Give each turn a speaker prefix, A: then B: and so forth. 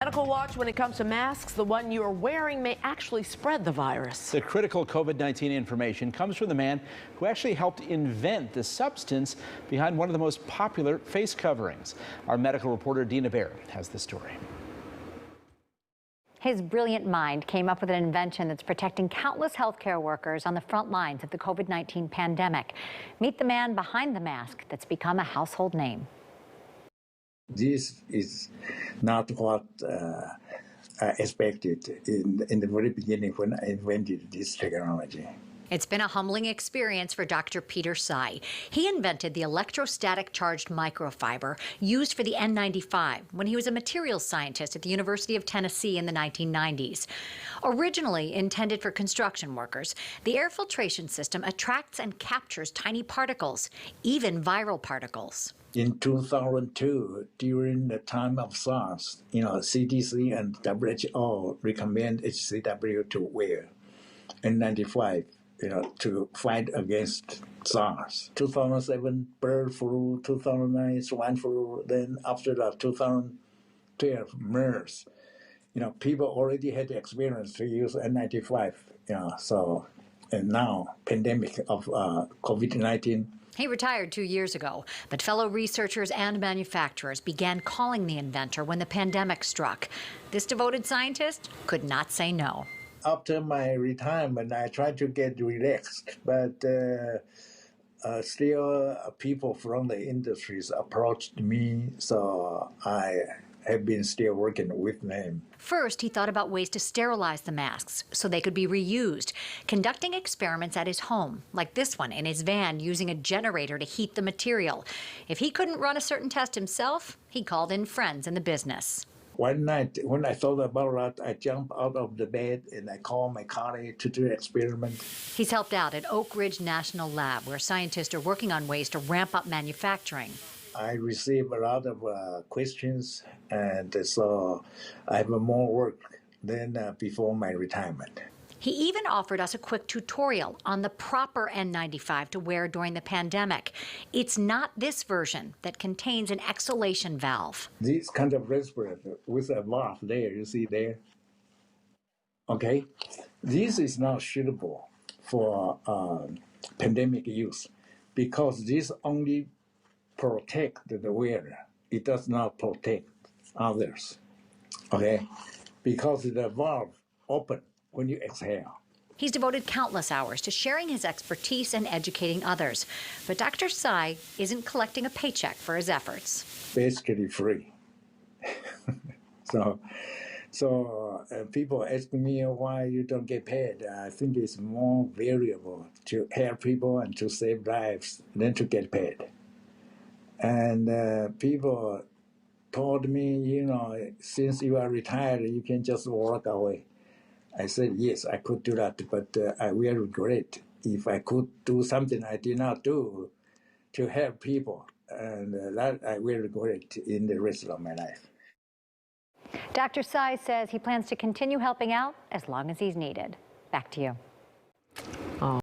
A: Medical watch when it comes to masks. The one you are wearing may actually spread the virus.
B: The critical COVID-19 information comes from the man who actually helped invent the substance behind one of the most popular face coverings. Our medical reporter Dina Baer has the story.
C: His brilliant mind came up with an invention that's protecting countless healthcare workers on the front lines of the COVID-19 pandemic. Meet the man behind the mask that's become a household name.
D: This is not what I expected in the very beginning when I invented this technology.
C: It's been a humbling experience for Dr. Peter Tsai. He invented the electrostatic charged microfiber used for the N95 when he was a materials scientist at the University of Tennessee in the 1990s. Originally intended for construction workers, the air filtration system attracts and captures tiny particles, even viral particles.
D: In 2002, during the time of SARS, CDC and WHO recommend HCW to wear N95. To fight against SARS. 2007 bird flu, 2009 swine flu, then after that 2012 MERS. People already had the experience to use N95. And now pandemic of COVID-19.
C: He retired 2 years ago, but fellow researchers and manufacturers began calling the inventor when the pandemic struck. This devoted scientist could not say no.
D: After my retirement, I tried to get relaxed, but still people from the industries approached me, so I have been still working with them.
C: First, he thought about ways to sterilize the masks so they could be reused, conducting experiments at his home, like this one in his van using a generator to heat the material. If he couldn't run a certain test himself, he called in friends in the business.
D: One night, when I thought about that, I jumped out of the bed and I called my colleague to do the experiment.
C: He's helped out at Oak Ridge National Lab, where scientists are working on ways to ramp up manufacturing.
D: I received a lot of questions, and so I have more work than before my retirement.
C: He even offered us a quick tutorial on the proper N95 to wear during the pandemic. It's not this version that contains an exhalation valve.
D: This kind of respirator with a valve there, you see there? Okay, this is not suitable for pandemic use because this only protects the wearer. It does not protect others, okay? Because the valve open when you exhale.
C: He's devoted countless hours to sharing his expertise and educating others. But Dr. Tsai isn't collecting a paycheck for his efforts.
D: Basically free. So people ask me why you don't get paid. I think it's more valuable to help people and to save lives than to get paid. And people told me, since you are retired, you can just walk away. I said, yes, I could do that, but I will regret if I could do something I did not do to help people, and that I will regret in the rest of my life.
C: Dr. Tsai says he plans to continue helping out as long as he's needed. Back to you.